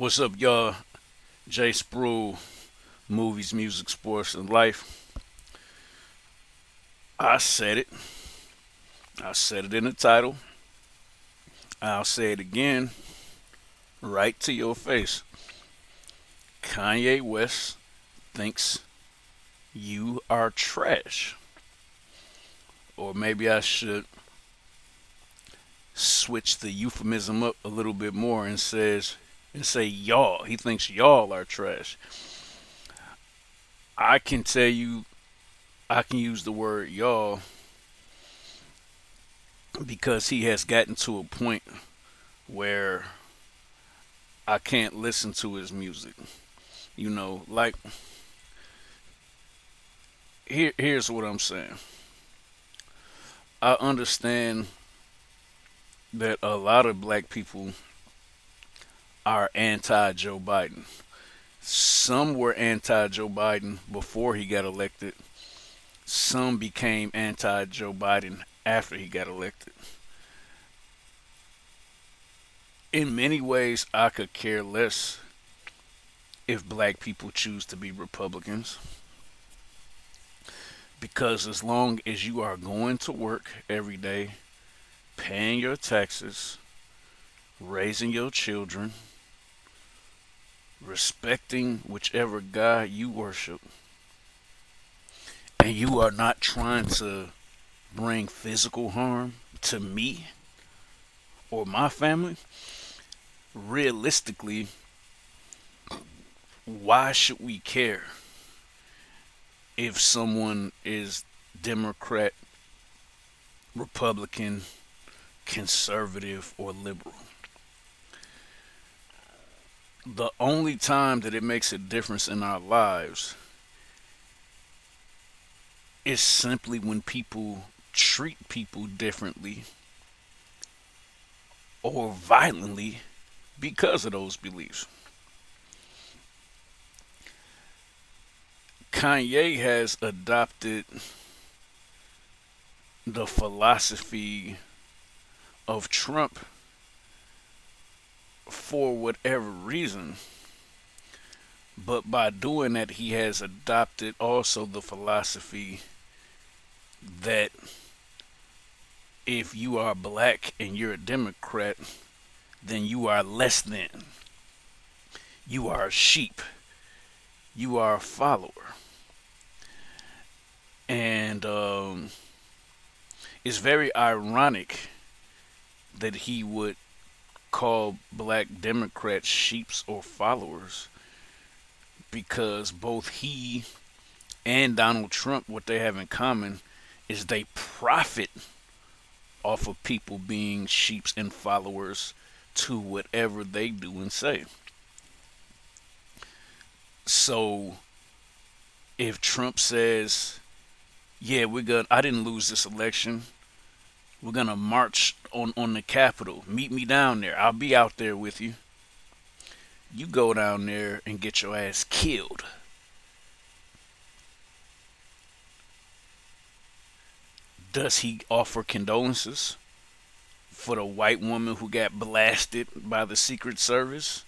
What's up, y'all? Jay Spruill, movies, music, sports, and life. I said it. I said it in the title. I'll say it again, right to your face. Kanye West thinks you are trash. Or maybe I should switch the euphemism up a little bit more and say y'all. He thinks y'all are trash. I can tell you I can use the word y'all because he has gotten to a point where I can't listen to his music. Like here's what I'm saying. I understand that a lot of black people are anti Joe Biden. Some were anti Joe Biden before he got elected. Some became anti Joe Biden after he got elected. In many ways, I could care less if black people choose to be Republicans because as long as you are going to work every day, paying your taxes, raising your children, respecting whichever God you worship, and you are not trying to bring physical harm to me or my family, realistically, why should we care if someone is Democrat, Republican, conservative, or liberal? The only time that it makes a difference in our lives is simply when people treat people differently or violently because of those beliefs. Kanye has adopted the philosophy of Trump for whatever reason, but by doing that, he has adopted also the philosophy that if you are black and you're a Democrat, then you are less than. You are a sheep. You are a follower. And it's very ironic that he would call black Democrats sheeps or followers because both he and Donald Trump, what they have in common is they profit off of people being sheeps and followers to whatever they do and say. So if Trump says, "Yeah, I didn't lose this election. We're gonna march on the Capitol. Meet me down there. I'll be out there with you." You go down there and get your ass killed. Does he offer condolences for the white woman who got blasted by the Secret Service?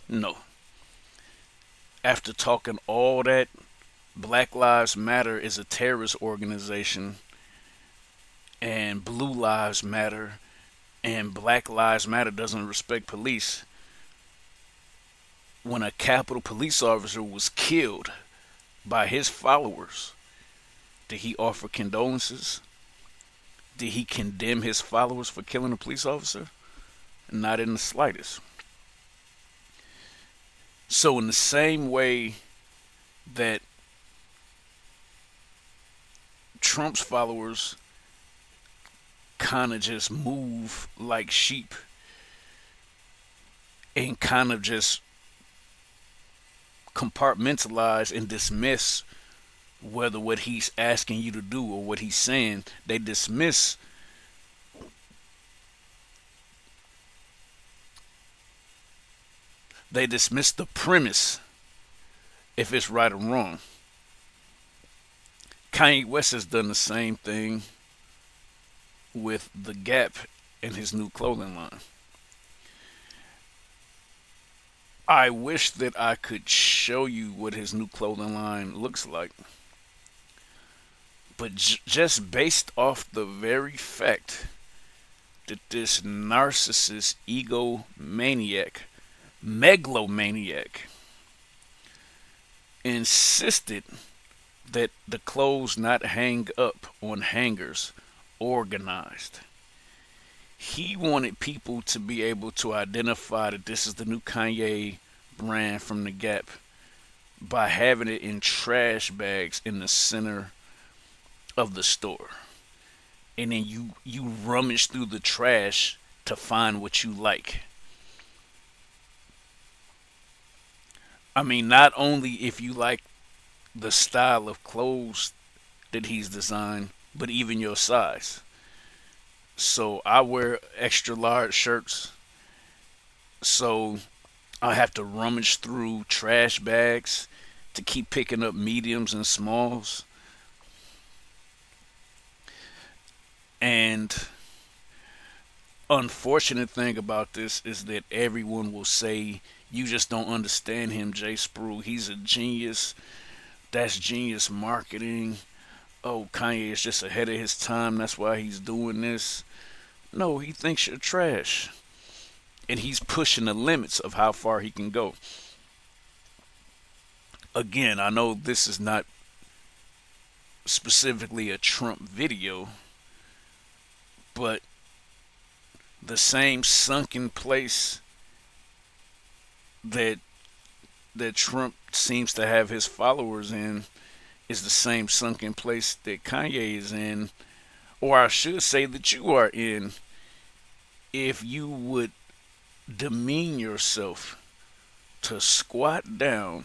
No. After talking all that, Black Lives Matter is a terrorist organization, and Blue Lives Matter, and Black Lives Matter doesn't respect police. When a Capitol police officer was killed by his followers, did he offer condolences? Did he condemn his followers for killing a police officer? Not in the slightest. So, in the same way that Trump's followers kind of just move like sheep and kind of just compartmentalize and dismiss whether what he's asking you to do or what he's saying, they dismiss the premise if it's right or wrong. Kanye West has done the same thing with the Gap and his new clothing line. I wish that I could show you what his new clothing line looks like, but just based off the very fact that this narcissist, egomaniac, megalomaniac insisted that the clothes not hang up on hangers, organized. He wanted people to be able to identify that this is the new Kanye brand from the Gap by having it in trash bags in the center of the store. And then you rummage through the trash to find what you like. I mean, not only if you like the style of clothes that he's designed, but even your size. So I wear extra large shirts, so I have to rummage through trash bags to keep picking up mediums and smalls. And unfortunate thing about this is that everyone will say you just don't understand him, Jay Spru. He's a genius. That's genius marketing. Oh, Kanye is just ahead of his time. That's why he's doing this. No, he thinks you're trash. And he's pushing the limits of how far he can go. Again, I know this is not specifically a Trump video, but the same sunken place that Trump seems to have his followers in is the same sunken place that Kanye is in, or I should say that you are in, if you would demean yourself to squat down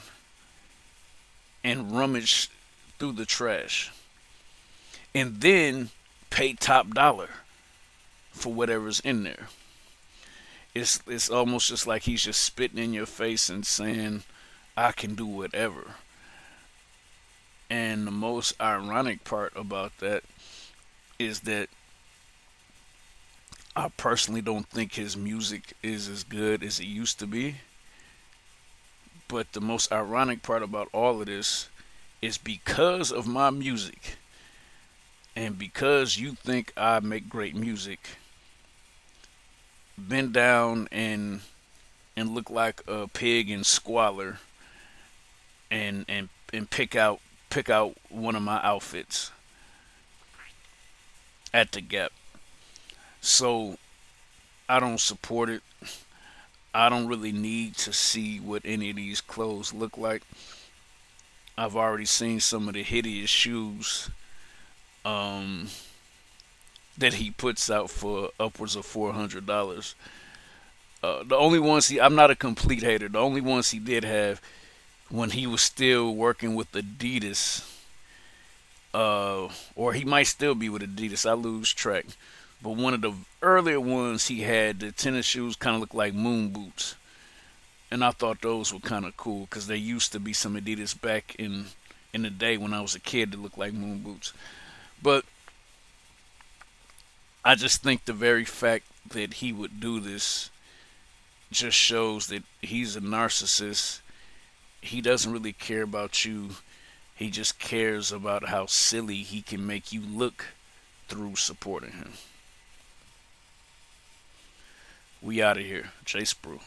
and rummage through the trash and then pay top dollar for whatever's in there. It's almost just like he's just spitting in your face and saying, I can do whatever. And the most ironic part about that is that I personally don't think his music is as good as it used to be. But the most ironic part about all of this is because of my music and because you think I make great music, bend down and look like a pig in squalor and pick out one of my outfits at the Gap. So I don't support it. I don't really need to see what any of these clothes look like. I've already seen some of the hideous shoes um, that he puts out for upwards of $400. The only ones I'm not a complete hater. The only ones he did have when he was still working with Adidas, or he might still be with Adidas. I lose track. But one of the earlier ones he had, the tennis shoes kind of looked like moon boots, and I thought those were kind of cool because there used to be some Adidas back in the day when I was a kid that looked like moon boots. But I just think the very fact that he would do this just shows that he's a narcissist. He doesn't really care about you. He just cares about how silly he can make you look through supporting him. We out of here. Jay Spru.